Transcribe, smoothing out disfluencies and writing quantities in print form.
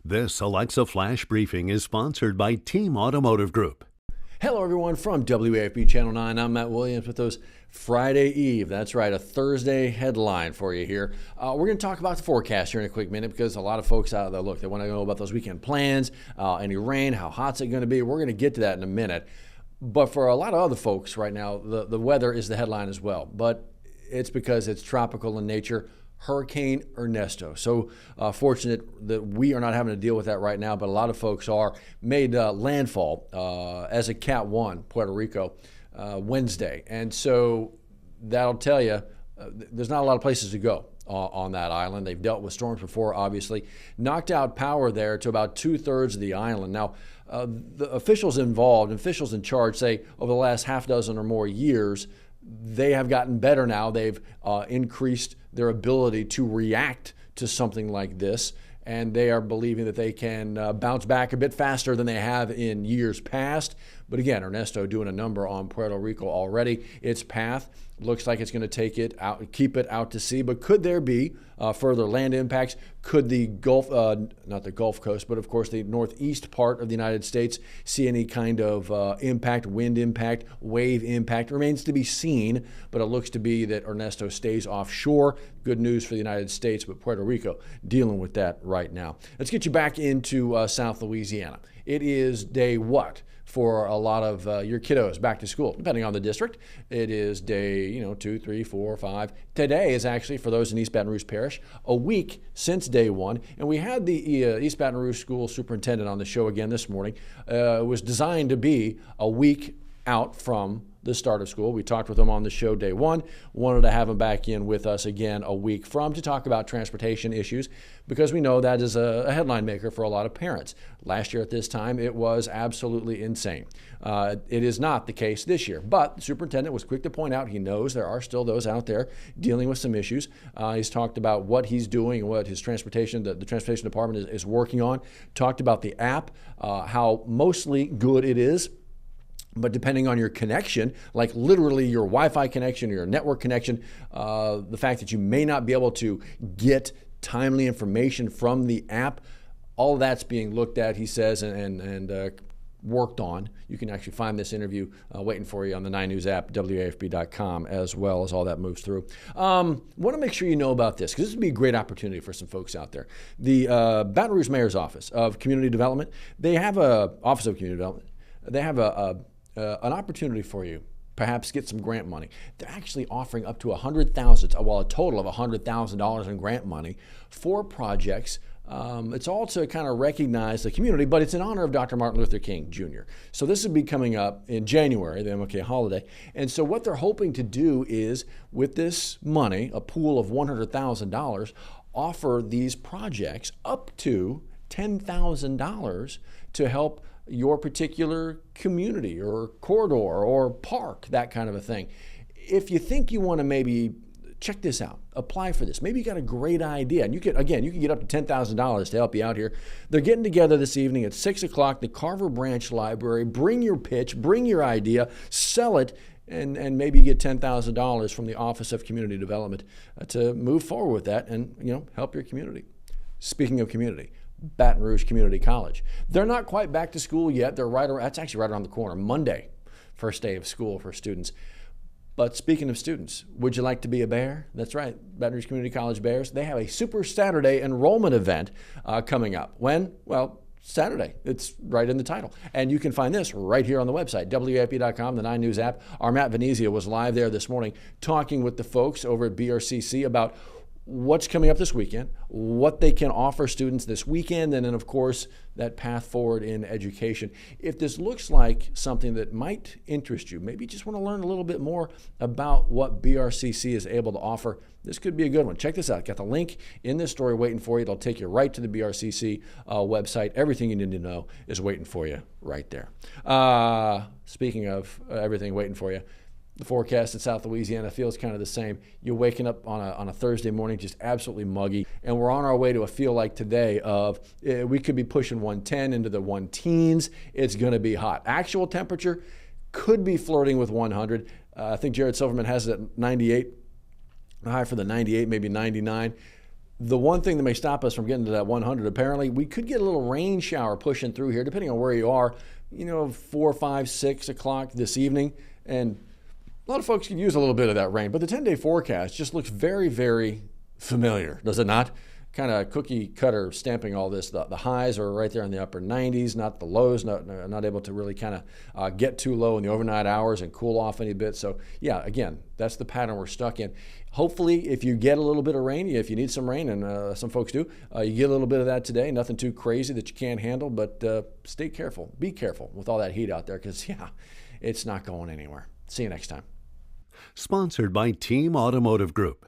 This Alexa Flash Briefing is sponsored by Team Automotive Group. Hello everyone from WAFB Channel 9. I'm Matt Williams with those Friday Eve. That's right, a Thursday headline for you here. We're going to talk about the forecast here in a quick minute because a lot of folks out there, look, they want to know about those weekend plans, any rain, how hot's it going to be. We're going to get to that in a minute. But for a lot of other folks right now, the weather is the headline as well. But it's because it's tropical in nature. Hurricane Ernesto. So fortunate that we are not having to deal with that right now, but a lot of folks are. Made landfall as a Cat 1, Puerto Rico, Wednesday. And so that'll tell you there's not a lot of places to go on that island. They've dealt with storms before, obviously. Knocked out power there to about 2/3 of the island. Now, the officials involved, officials in charge say over the last half dozen or more years, they have gotten better now. They've increased their ability to react to something like this, and they are believing that they can bounce back a bit faster than they have in years past. But again, Ernesto doing a number on Puerto Rico already. Its path looks like it's going to take it out, keep it out to sea. But could there be further land impacts? Could the Gulf, not the Gulf Coast, but of course the northeast part of the United States see any kind of impact, wind impact, wave impact? Remains to be seen, but it looks to be that Ernesto stays offshore. Good news for the United States, but Puerto Rico dealing with that right now. Let's get you back into South Louisiana. It is day what? For a lot of your kiddos back to school, depending on the district. It is day, 2, 3, 4, 5. Today is actually, for those in East Baton Rouge Parish, a week since day one. And we had the East Baton Rouge school superintendent on the show again this morning. It was designed to be a week out from the start of school. We talked with him on the show day one. Wanted to have him back in with us again a week from to talk about transportation issues because we know that is a headline maker for a lot of parents. Last year at this time, it was absolutely insane. It is not the case this year, but the superintendent was quick to point out he knows there are still those out there dealing with some issues. He's talked about what he's doing and what his transportation, the transportation department is working on. Talked about the app, how mostly good it is. But depending on your connection, like literally your Wi-Fi connection or your network connection, the fact that you may not be able to get timely information from the app, all of that's being looked at, he says, and worked on. You can actually find this interview waiting for you on the 9 News app, WAFB.com, as well as all that moves through. Want to make sure you know about this, because this would be a great opportunity for some folks out there. The Baton Rouge Mayor's Office of Community Development, they have a Office of Community Development. They have an opportunity for you, perhaps get some grant money. They're actually offering up to $100,000, well, a total of $100,000 in grant money for projects. It's all to kind of recognize the community, but it's in honor of Dr. Martin Luther King Jr. So this would be coming up in January, the MLK holiday. And so what they're hoping to do is, with this money, a pool of $100,000, offer these projects up to $10,000 to help your particular community or corridor or park, that kind of a thing. If you think you want to maybe check this out, apply for this, maybe you got a great idea, and you can get up to $10,000 to help you out here. They're getting together this evening at 6 o'clock, the Carver Branch Library. Bring your pitch, bring your idea, sell it, and maybe get $10,000 from the Office of Community Development to move forward with that and help your community. Speaking of community, Baton Rouge Community College. They're not quite back to school yet. They're that's actually right around the corner. Monday, first day of school for students. But speaking of students, would you like to be a bear? That's right, Baton Rouge Community College Bears. They have a Super Saturday enrollment event coming up. When? Well, Saturday. It's right in the title. And you can find this right here on the website, WAFB.com, the 9 News app. Our Matt Venezia was live there this morning talking with the folks over at BRCC about what's coming up this weekend, what they can offer students this weekend, and then, of course, that path forward in education. If this looks like something that might interest you, maybe you just want to learn a little bit more about what BRCC is able to offer, this could be a good one. Check this out. Got the link in this story waiting for you. It'll take you right to the BRCC website. Everything you need to know is waiting for you right there. Speaking of everything waiting for you, the forecast in South Louisiana feels kind of the same. You're waking up on a Thursday morning just absolutely muggy, and we're on our way to a feel like today of we could be pushing 110 into the 110s. It's going to be hot. Actual temperature could be flirting with 100. I think Jared Silverman has it at 98. High for the 98, maybe 99. The one thing that may stop us from getting to that 100, apparently, we could get a little rain shower pushing through here, depending on where you are, 4, 5, 6 o'clock this evening. And a lot of folks could use a little bit of that rain. But the 10-day forecast just looks very, very familiar, does it not? Kind of cookie cutter stamping all this. The highs are right there in the upper 90s, not the lows, not able to really kind of get too low in the overnight hours and cool off any bit. So yeah, again, that's the pattern we're stuck in. Hopefully, if you get a little bit of rain, if you need some rain, and some folks do, you get a little bit of that today. Nothing too crazy that you can't handle, but stay careful. Be careful with all that heat out there because, yeah, it's not going anywhere. See you next time. Sponsored by Team Automotive Group.